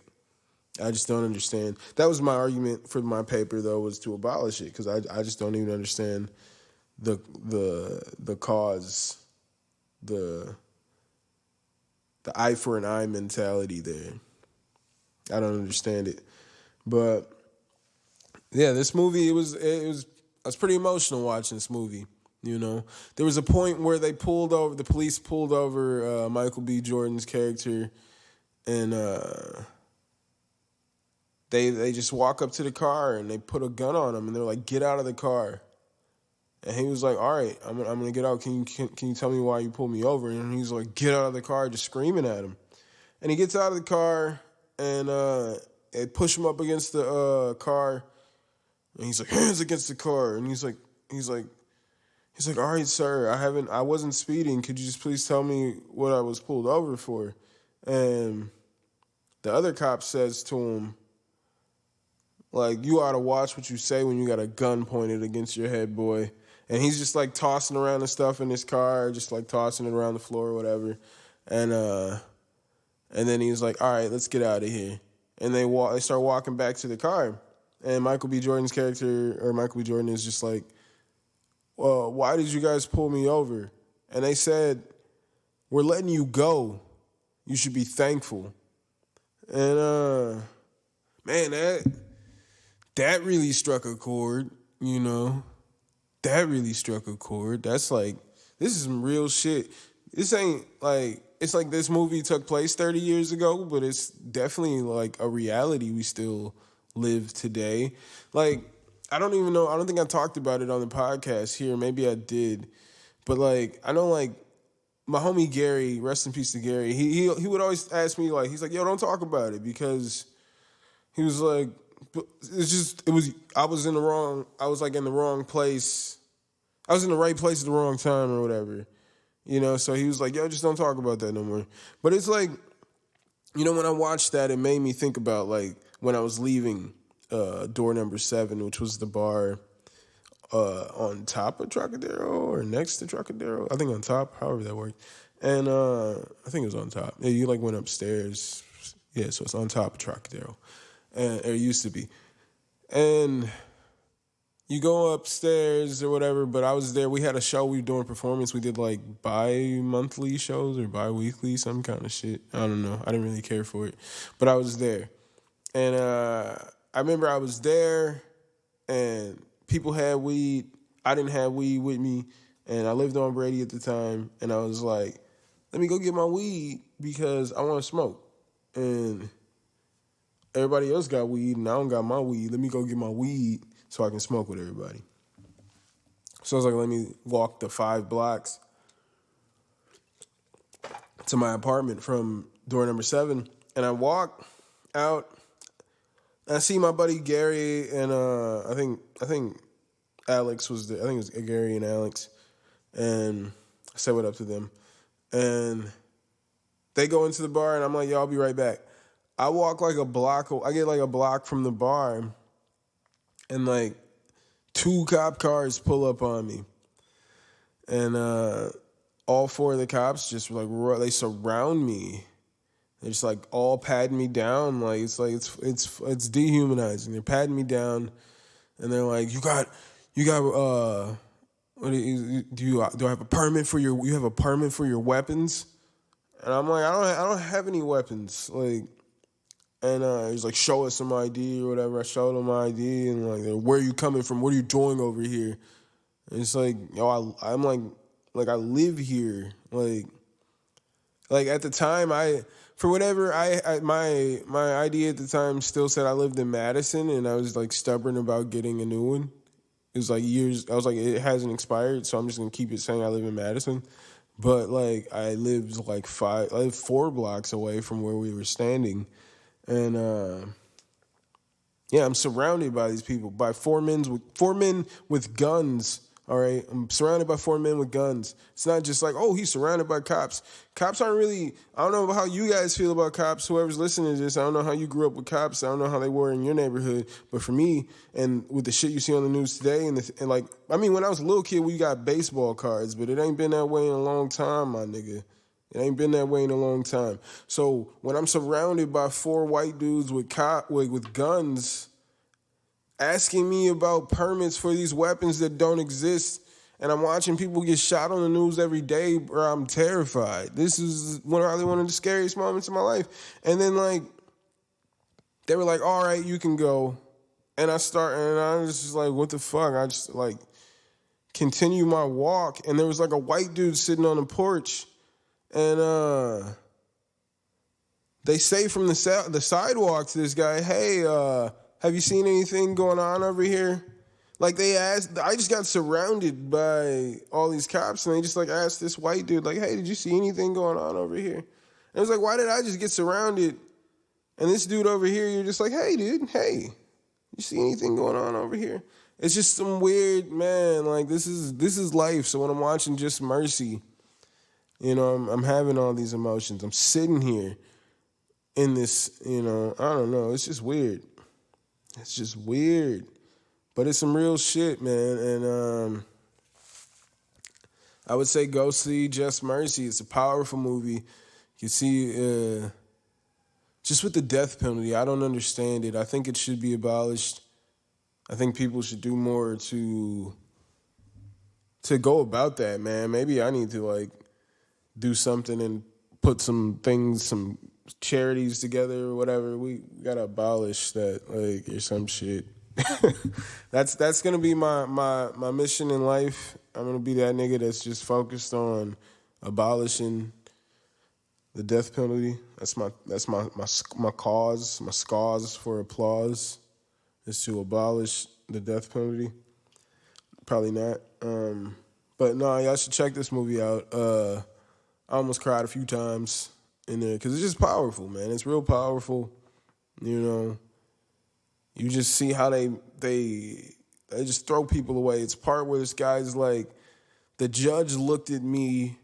I just don't understand. That was my argument for my paper, though, was to abolish it, because I just don't even understand the cause, the eye for an eye mentality there. I don't understand it. But yeah, this movie, I was pretty emotional watching this movie. You know, there was a point where the police pulled over Michael B. Jordan's character, and they just walk up to the car and they put a gun on him, and they're like, "Get out of the car." And he was like, "All right, I'm gonna get out. Can you tell me why you pulled me over?" And he's like, "Get out of the car," just screaming at him. And he gets out of the car, and they push him up against the car, and he's like, "Hands against the car." And he's like, "All right, sir, I wasn't speeding. Could you just please tell me what I was pulled over for?" And the other cop says to him, like, "You ought to watch what you say when you got a gun pointed against your head, boy." And he's just like tossing around the stuff in his car, just like tossing it around the floor or whatever. And then he's like, "All right, let's get out of here." And they start walking back to the car. And Michael B. Jordan is just like, "Well, why did you guys pull me over?" And they said, "We're letting you go. You should be thankful." And man, that really struck a chord, you know. That really struck a chord. That's like, this is some real shit. This ain't like, it's like this movie took place 30 years ago, but it's definitely like a reality we still live today. Like, I don't even know, I don't think I talked about it on the podcast here. Maybe I did. But like, I know like my homie Gary, rest in peace to Gary, he would always ask me like, he's like, "Yo, don't talk about it," because he was like, I was in the wrong place. I was in the right place at the wrong time or whatever, you know? So he was like, "Yo, just don't talk about that no more." But it's like, you know, when I watched that, it made me think about like when I was leaving door number 7, which was the bar on top of Trocadero or next to Trocadero. I think on top, however that worked. And I think it was on top. Yeah, you like went upstairs. Yeah, so it's on top of Trocadero. And it used to be. And you go upstairs or whatever, but I was there. We had a show. We were doing a performance. We did like bi-monthly shows or bi-weekly, some kind of shit. I don't know. I didn't really care for it. But I was there. And I remember I was there and people had weed. I didn't have weed with me. And I lived on Brady at the time. And I was like, "Let me go get my weed because I want to smoke." And everybody else got weed and I don't got my weed. Let me go get my weed so I can smoke with everybody. So I was like, let me walk the 5 blocks to my apartment from door number 7. And I walk out and I see my buddy Gary and I think Alex was there. I think it was Gary and Alex. And I said what up to them. And they go into the bar and I'm like, "Yo, I'll be right back." I walk like a block. I get like a block from the bar, and like 2 cop cars pull up on me, and all 4 of the cops just like they surround me. They're just like all patting me down. Like it's dehumanizing. They're patting me down, and they're like, "You You got do I have a permit for you have a permit for your weapons? And I'm like, I don't have any weapons. Like, and he's like, show us some ID or whatever. I showed him my ID and like, where are you coming from? What are you doing over here? And it's like, yo, I'm like I live here. Like at the time, for whatever my ID at the time still said I lived in Madison, and I was like stubborn about getting a new one. It was like years. I was like, it hasn't expired, so I'm just gonna keep it saying I live in Madison. But like I lived I lived 4 blocks away from where we were standing, and yeah, I'm surrounded by these people, by four men with guns. All right, I'm surrounded by 4 men with guns. It's not just like, oh, he's surrounded by cops. Cops aren't really. I don't know how you guys feel about cops. Whoever's listening to this, I don't know how you grew up with cops. I don't know how they were in your neighborhood. But for me, and with the shit you see on the news today, and like, I mean, when I was a little kid, we got baseball cards, but it ain't been that way in a long time, my nigga. It ain't been that way in a long time. So when I'm surrounded by 4 white dudes with guns asking me about permits for these weapons that don't exist, and I'm watching people get shot on the news every day, bro, I'm terrified. This is probably one of the scariest moments of my life. And then, like, they were like, all right, you can go. And I was just like, what the fuck? I just, like, continue my walk. And there was, like, a white dude sitting on the porch. And they say from the sidewalk to this guy, hey, have you seen anything going on over here? Like they asked, I just got surrounded by all these cops, and they just like asked this white dude, like, hey, did you see anything going on over here? And it was like, why did I just get surrounded? And this dude over here, you're just like, hey, dude, hey, you see anything going on over here? It's just some weird, man, like this is life. So when I'm watching Just Mercy, you know, I'm having all these emotions. I'm sitting here in this, you know, I don't know, it's just weird. It's just weird. But it's some real shit, man. And I would say go see Just Mercy. It's a powerful movie. You can see just with the death penalty, I don't understand it. I think it should be abolished. I think people should do more to go about that, man. Maybe I need to like do something and put some charities together or whatever. We gotta abolish that, like, or some shit. That's gonna be my mission in life. I'm gonna be that nigga that's just focused on abolishing the death penalty. That's my cause, my scars for applause is to abolish the death penalty. Probably not. But no, y'all should check this movie out. I almost cried a few times in there because it's just powerful, man. It's real powerful. You know, you just see how they just throw people away. It's part where this guy's like, the judge looked at me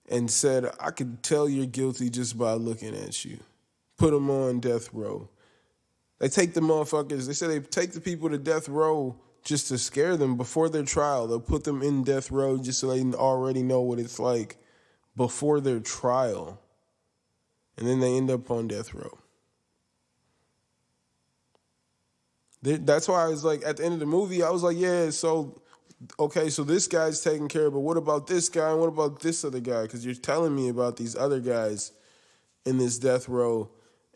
and said, I could tell you're guilty just by looking at you. Put them on death row. They take the motherfuckers, they say they take the people to death row just to scare them before their trial. They'll put them in death row just so they already know what it's like before their trial. And then they end up on death row. That's why I was like, at the end of the movie, I was like, yeah, so, okay, so this guy's taken care of, but what about this guy and what about this other guy? Because you're telling me about these other guys in this death row.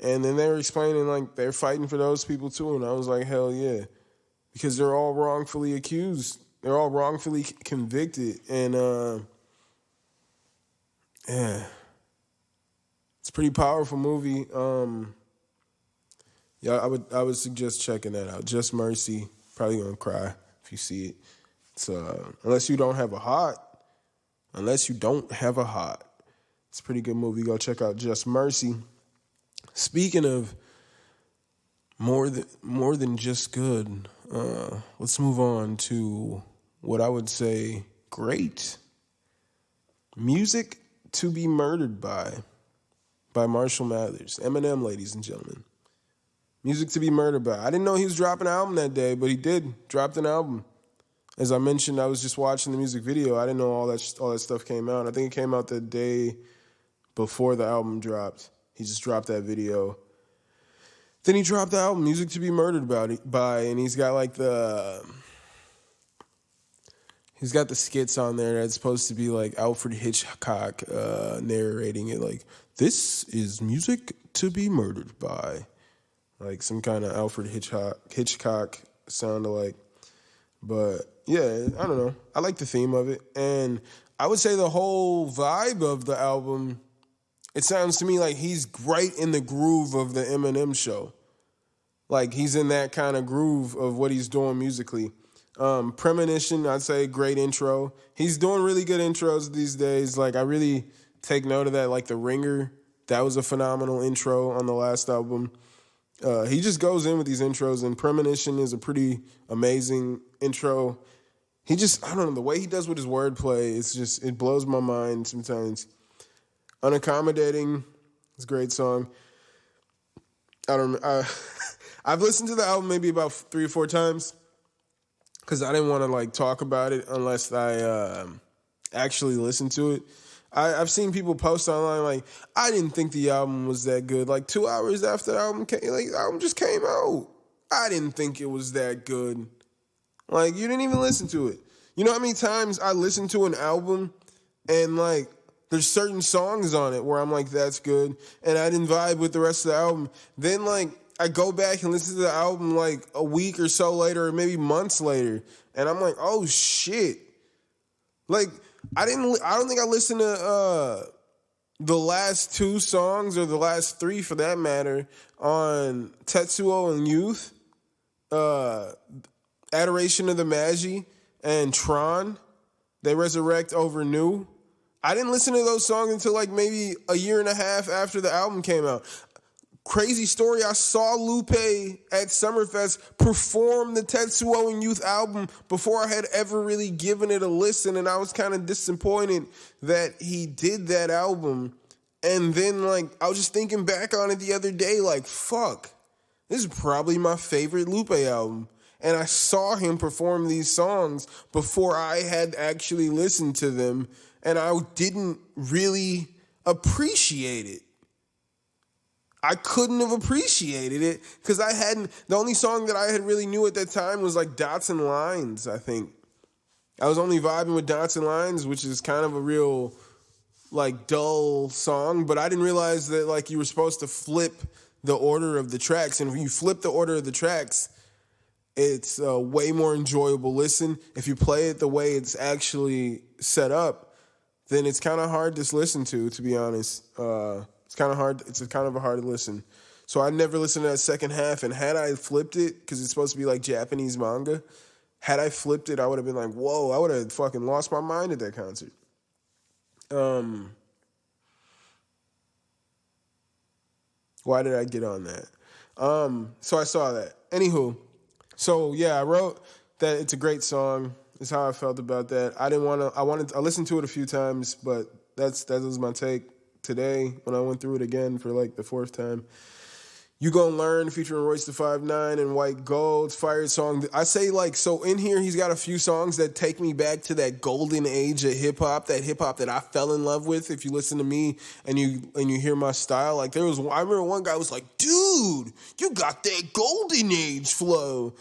And then they were explaining, like, they're fighting for those people too. And I was like, hell yeah. Because they're all wrongfully accused. They're all wrongfully convicted. And, yeah. It's a pretty powerful movie. Yeah, I would suggest checking that out. Just Mercy. Probably gonna cry if you see it. It's unless you don't have a heart. It's a pretty good movie. Go check out Just Mercy. Speaking of more than just good, let's move on to what I would say great. Music to Be Murdered by Marshall Mathers. Eminem, ladies and gentlemen. Music to Be Murdered by. I didn't know he was dropping an album that day, but he did. Dropped an album. As I mentioned, I was just watching the music video. I didn't know all that stuff came out. I think it came out the day before the album dropped. He just dropped that video. Then he dropped the album, Music to Be Murdered by, and he's got like the He's got the skits on there that's supposed to be like Alfred Hitchcock narrating it, like, this is music to be murdered by. Like some kind of Alfred Hitchcock sound alike. But yeah, I don't know. I like the theme of it. And I would say the whole vibe of the album, it sounds to me like he's right in the groove of the Eminem show. Like he's in that kind of groove of what he's doing musically. Premonition, I'd say great intro. He's doing really good intros these days. Like I really take note of that. Like The Ringer, that was a phenomenal intro on the last album. He just goes in with these intros, and Premonition is a pretty amazing intro. I don't know, the way he does with his wordplay, it blows my mind sometimes. Unaccommodating, it's a great song. I've listened to the album maybe about 3 or 4 times because I didn't want to like talk about it unless I actually listened to it. I've seen people post online like, I didn't think the album was that good. Like 2 hours after the album the album just came out. I didn't think it was that good. Like, you didn't even listen to it. You know how many times I listen to an album and like there's certain songs on it where I'm like, that's good, and I didn't vibe with the rest of the album. Then like I go back and listen to the album like a week or so later, or maybe months later, and I'm like, oh shit. Like I don't think I listened to the last 2 songs, or the last 3 for that matter, on Tetsuo and Youth, Adoration of the Magi, and Tron, They Resurrect Over New. I didn't listen to those songs until like maybe a year and a half after the album came out. Crazy story, I saw Lupe at Summerfest perform the Tetsuo and Youth album before I had ever really given it a listen, and I was kind of disappointed that he did that album. And then like I was just thinking back on it the other day, like, fuck, this is probably my favorite Lupe album. And I saw him perform these songs before I had actually listened to them, and I didn't really appreciate it. I couldn't have appreciated it because the only song that I had really knew at that time was like Dots and Lines, I think. I was only vibing with Dots and Lines, which is kind of a real like dull song, but I didn't realize that like you were supposed to flip the order of the tracks, and if you flip the order of the tracks, it's a way more enjoyable listen. If you play it the way it's actually set up, then it's kind of hard to listen to be honest. It's kind of hard. It's kind of a hard listen. So I never listened to that second half, and had I flipped it, because it's supposed to be like Japanese manga, had I flipped it, I would have been like, whoa, I would have fucking lost my mind at that concert. Why did I get on that? So I saw that. Anywho, so yeah, I wrote that it's a great song. Is how I felt about that. I listened to it a few times, but that was my take today when I went through it again for like the 4th time. You Gon' Learn featuring Royce the 5'9" and White Gold's fire song. I say like, so in here he's got a few songs that take me back to that golden age of hip hop that I fell in love with. If you listen to me and you hear my style, like I remember one guy was like, dude, you got that golden age flow.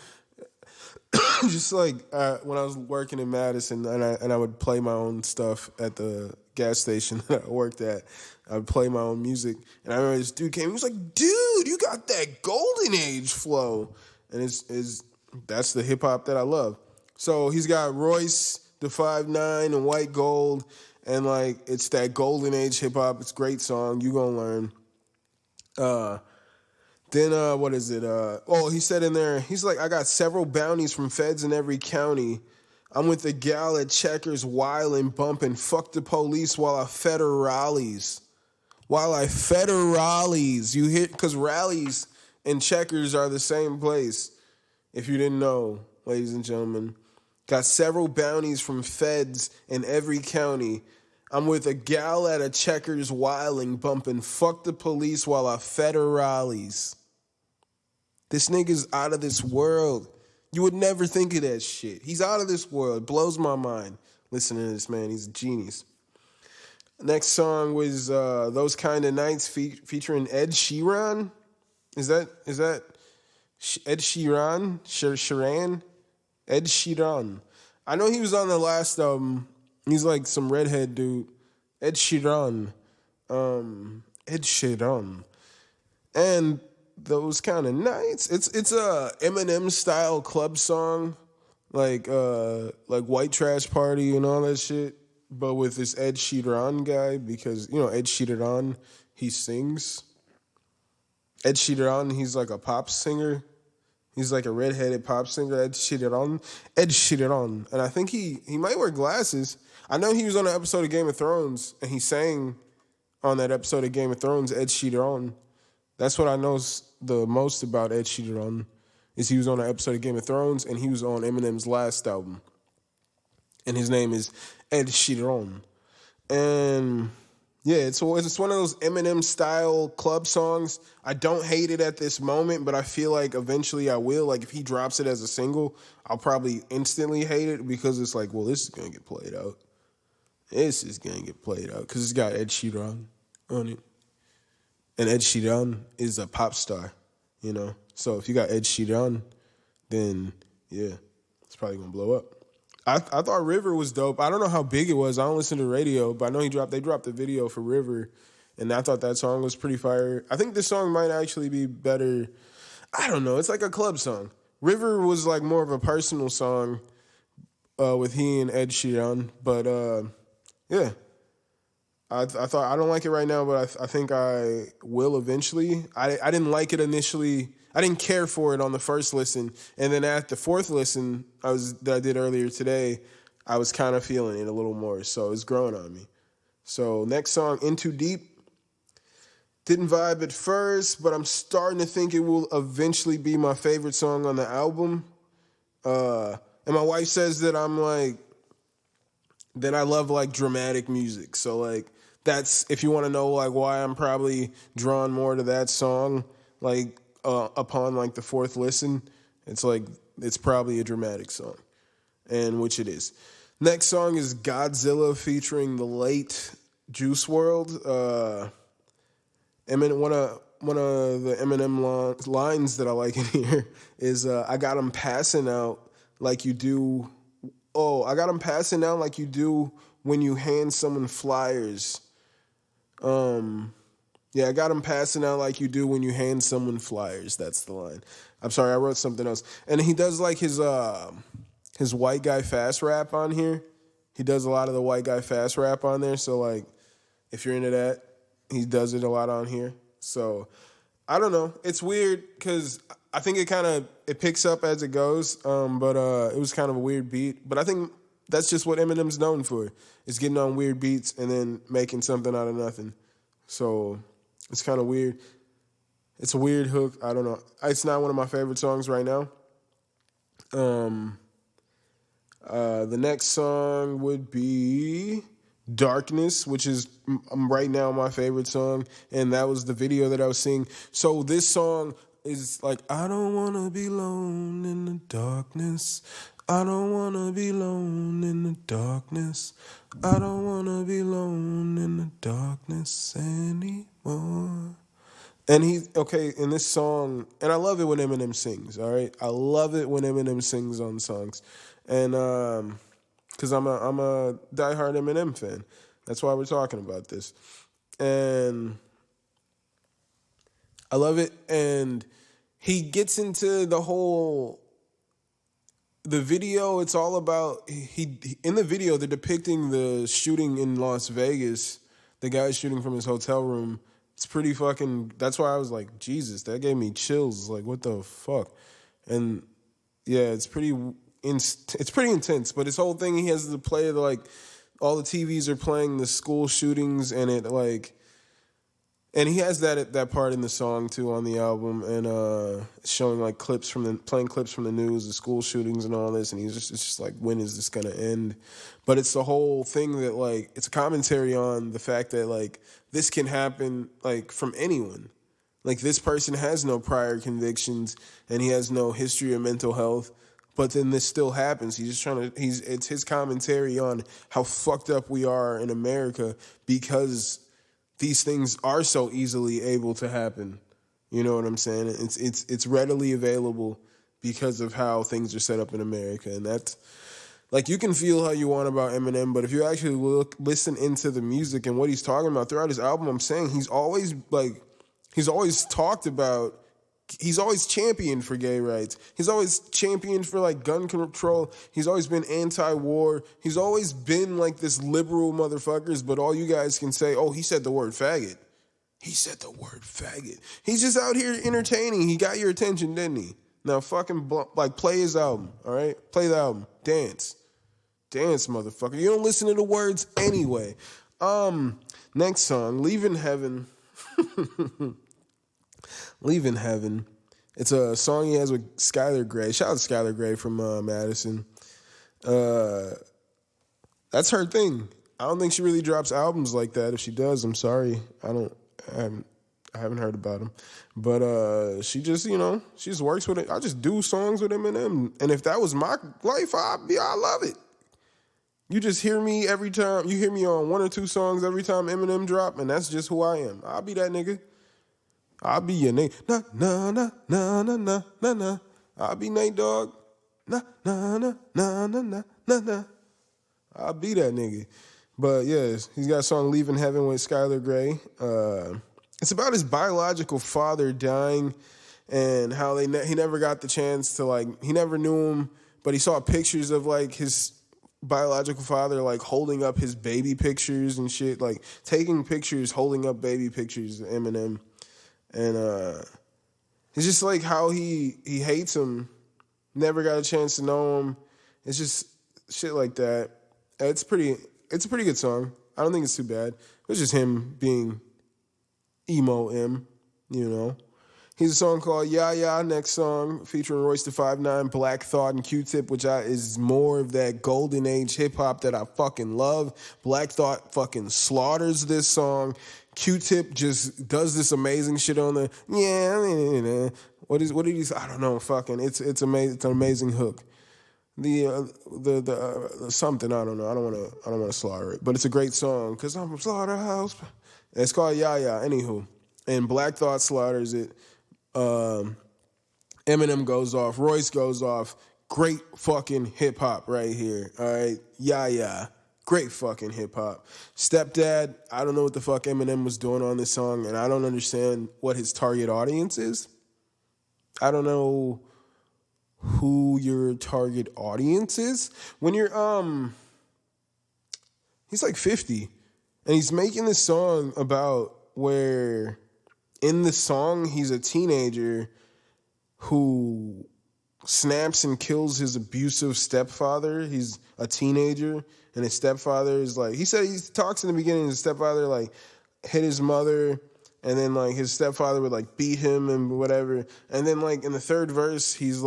Just like when I was working in Madison, and I would play my own stuff at the gas station that I worked at. I would play my own music, and I remember this dude came. He was like, "Dude, you got that golden age flow," and that's the hip hop that I love. So he's got Royce the 5'9" and White Gold, and like it's that golden age hip hop. It's a great song. You Gon' Learn. Then what is it? He said in there, he's like, I got several bounties from feds in every county. I'm with the gal at Checkers, wildin', bumping, fuck the police while I fed her rallies. You hit, because rallies and Checkers are the same place. If you didn't know, ladies and gentlemen. Got several bounties from feds in every county. I'm with a gal at a Checkers, wildin', bumping, fuck the police while I fed her rallies. This nigga's out of this world. You would never think of that shit. He's out of this world. It blows my mind listening to this man. He's a genius. Next song was Those Kind of Nights featuring Ed Sheeran. Is that Ed Sheeran? Sheeran? Ed Sheeran. I know he was on the last album. He's like some redhead dude, Ed Sheeran. Ed Sheeran, and those kind of nights. It's a Eminem style club song, like White Trash Party and all that shit, but with this Ed Sheeran guy because Ed Sheeran, he sings. Ed Sheeran, he's like a pop singer. He's like a redheaded pop singer, Ed Sheeran. Ed Sheeran. And I think he might wear glasses. I know he was on an episode of Game of Thrones, and he sang on that episode of Game of Thrones, Ed Sheeran. That's what I know the most about Ed Sheeran, is he was on an episode of Game of Thrones, and he was on Eminem's last album. And his name is Ed Sheeran. And yeah, it's one of those Eminem-style club songs. I don't hate it at this moment, but I feel like eventually I will. Like, if he drops it as a single, I'll probably instantly hate it because it's like, well, this is going to get played out. This is going to get played out because it's got Ed Sheeran on it. And Ed Sheeran is a pop star, So if you got Ed Sheeran, then, yeah, it's probably going to blow up. I thought River was dope. I don't know how big it was. I don't listen to radio, but I know they dropped the video for River, and I thought that song was pretty fire. I think this song might actually be better. I don't know. It's like a club song. River was like more of a personal song with he and Ed Sheeran, but yeah. I thought I don't like it right now, but I think I will eventually. I didn't like it initially. I didn't care for it on the first listen, and then at the fourth listen that I did earlier today, I was kind of feeling it a little more. So it's growing on me. So next song, In Too Deep. Didn't vibe at first, but I'm starting to think it will eventually be my favorite song on the album. And my wife says that that I love like dramatic music. So like that's, if you want to know like why I'm probably drawn more to that song, like upon like the fourth listen, it's probably a dramatic song, and which it is. Next song is Godzilla featuring the late Juice WRLD. One of the Eminem lines that I like in here is I got him passing out like you do. Oh, I got him passing out like you do when you hand someone flyers. Yeah, I got him passing out like you do when you hand someone flyers. That's the line. I'm sorry, I wrote something else. And he does like his white guy fast rap on here. He does a lot of the white guy fast rap on there. So like, if you're into that, he does it a lot on here. So I don't know. It's weird because I think it picks up as it goes. But it was kind of a weird beat. But I think that's just what Eminem's known for, is getting on weird beats and then making something out of nothing. So it's kind of weird. It's a weird hook. I don't know. It's not one of my favorite songs right now. The next song would be Darkness, which is right now my favorite song, and that was the video that I was seeing. So this song is like, I don't want to be alone in the darkness. I don't want to be alone in the darkness. I don't want to be alone in the darkness anymore. And in this song, and I love it when Eminem sings, all right? I love it when Eminem sings on songs. And because I'm a diehard Eminem fan. That's why we're talking about this. And I love it. And he gets into the video. It's all about, in the video, they're depicting the shooting in Las Vegas. The guy shooting from his hotel room. It's pretty fucking, that's why I was like, Jesus, that gave me chills. Like, what the fuck? And yeah, it's pretty intense. But his whole thing, he has the play, like, all the TVs are playing the school shootings, and it like, and he has that part in the song too on the album, and showing like playing clips from the news, the school shootings and all this, and it's just like, when is this gonna end? But it's the whole thing that like, it's a commentary on the fact that like, this can happen like from anyone. Like, this person has no prior convictions and he has no history of mental health, but then this still happens. It's his commentary on how fucked up we are in America because these things are so easily able to happen. You know what I'm saying? It's readily available because of how things are set up in America, and Like, you can feel how you want about Eminem, but if you actually listen into the music and what he's talking about throughout his album, I'm saying he's always talked about, he's always championed for gay rights. He's always championed for like gun control. He's always been anti-war. He's always been like this liberal motherfuckers, but all you guys can say, oh, he said the word faggot. He said the word faggot. He's just out here entertaining. He got your attention, didn't he? Now fucking play his album, all right? Play the album. Dance. Dance, motherfucker. You don't listen to the words anyway. Next song, Leaving Heaven. Leaving Heaven. It's a song he has with Skylar Grey. Shout out to Skylar Grey from Madison. That's her thing. I don't think she really drops albums like that. If she does, I'm sorry. I haven't heard about him. But she just, she just works with it. I just do songs with Eminem. And if that was my life, I love it. You just hear me every time. You hear me on one or two songs every time Eminem drop, and that's just who I am. I'll be that nigga. I'll be your nigga. Nah, nah, nah, nah, nah, nah, nah, nah. I'll be Nate Dogg. Nah, nah, nah, nah, nah, nah, nah, nah. I'll be that nigga. But yes, he's got a song Leaving Heaven with Skylar Grey. It's about his biological father dying and how he never got the chance to, he never knew him, but he saw pictures of, his biological father, holding up his baby pictures and shit, taking pictures, holding up baby pictures of Eminem. And it's just, how he hates him, never got a chance to know him. It's just shit like that. It's a pretty good song. I don't think it's too bad. It's just him being emo M, He's a song called Yeah Yeah, next song, featuring Royce da 5'9", Black Thought, and Q-Tip, which is more of that golden age hip-hop that I fucking love. Black Thought fucking slaughters this song. Q-Tip just does this amazing shit on the, what did he say? I don't know, fucking, it's amazing. It's an amazing hook. The something, I don't know. I don't want to slaughter it, but it's a great song because I'm from Slaughterhouse. It's called Yeah Yeah. Anywho, and Black Thought slaughters it. Eminem goes off. Royce goes off. Great fucking hip hop right here. All right, Yeah Yeah. Great fucking hip hop. Stepdad. I don't know what the fuck Eminem was doing on this song, and I don't understand what his target audience is. I don't know who your target audience is. When you're he's 50 and he's making this song about where in the song he's a teenager who snaps and kills his abusive stepfather. He's a teenager and his stepfather is he talks in the beginning, his stepfather hit his mother. And then, his stepfather would, beat him and whatever. And then, in the third verse, he's,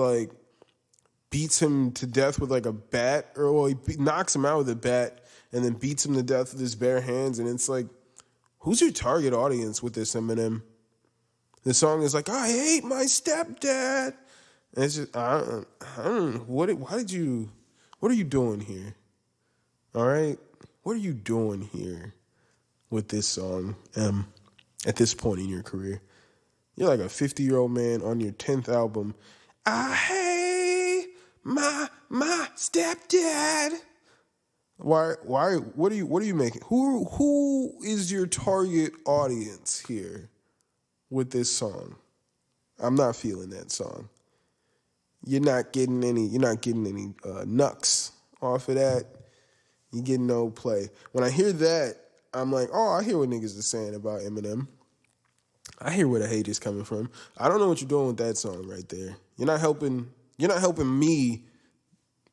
beats him to death with, a bat. He knocks him out with a bat and then beats him to death with his bare hands. And it's who's your target audience with this, Eminem? The song is I hate my stepdad. And it's just, I don't what are you doing here? All right? What are you doing here with this song, M? At this point in your career, you're a 50-year-old man on your 10th album. I hate my stepdad. Why? What are you making? Who is your target audience here with this song? I'm not feeling that song. You're not getting any nucks off of that. You're getting no play. When I hear that, I'm I hear what niggas are saying about Eminem. I hear where the hate is coming from. I don't know what you're doing with that song right there. You're not helping me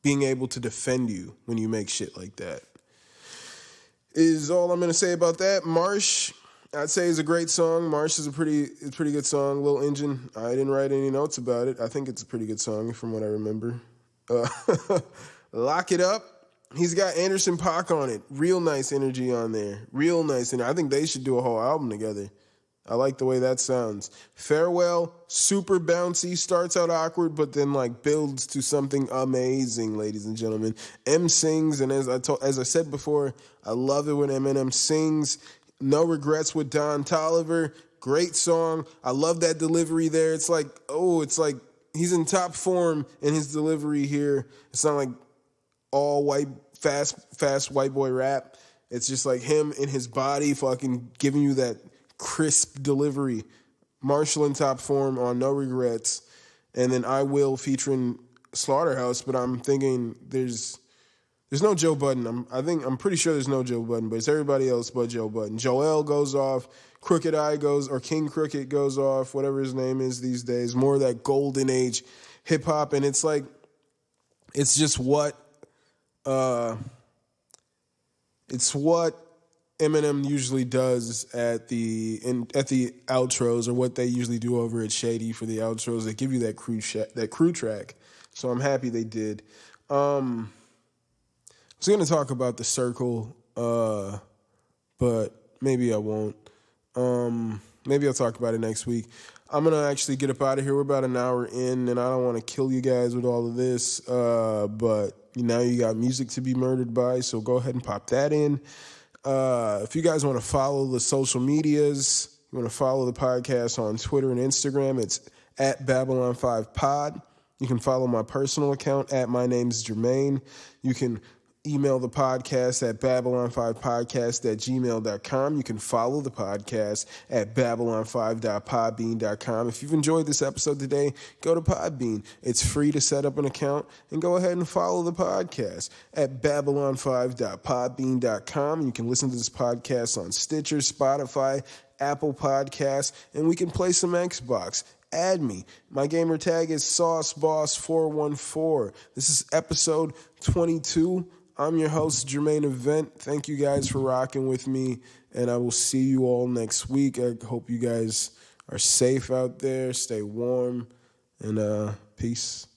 being able to defend you when you make shit like that. Is all I'm going to say about that. Marsh, I'd say, is a great song. Marsh is a pretty good song. Lil Engine, I didn't write any notes about it. I think it's a pretty good song from what I remember. Lock It Up. He's got Anderson .Paak on it. Real nice energy on there. Real nice. And I think they should do a whole album together. I like the way that sounds. Farewell, super bouncy, starts out awkward, but then builds to something amazing, ladies and gentlemen. M sings, and as I said before, I love it when Eminem sings. No Regrets with Don Toliver. Great song. I love that delivery there. It's he's in top form in his delivery here. It's not all white, fast white boy rap. It's just like him in his body fucking giving you that crisp delivery. Marshall in top form on No Regrets. And then I Will featuring Slaughterhouse, but I'm thinking there's no Joe Budden. I'm pretty sure there's no Joe Budden, but it's everybody else but Joe Budden. Joel goes off, Crooked I goes, or King Crooked goes off, whatever his name is these days. More of that golden age hip hop, and it's like, it's just what, it's what Eminem usually does at the outros, or what they usually do over at Shady for the outros. They give you that crew track. So I'm happy they did. I was going to talk about The Circle, but maybe I won't. Maybe I'll talk about it next week. I'm going to actually get up out of here. We're about an hour in, and I don't want to kill you guys with all of this, but now you got music to be murdered by, so go ahead and pop that in. If you guys want to follow the social medias, you want to follow the podcast on Twitter and Instagram, it's at Babylon5Pod. You can follow my personal account at My Name's Jermaine. You can email the podcast at babylon5podcast@gmail.com. You can follow the podcast at babylon5.podbean.com. If you've enjoyed this episode today, go to Podbean. It's free to set up an account, and go ahead and follow the podcast at babylon5.podbean.com. You can listen to this podcast on Stitcher, Spotify, Apple Podcasts, and we can play some Xbox. Add me. My gamer tag is SauceBoss414. This is episode 22. I'm your host, Jermaine Event. Thank you guys for rocking with me, and I will see you all next week. I hope you guys are safe out there. Stay warm, and peace.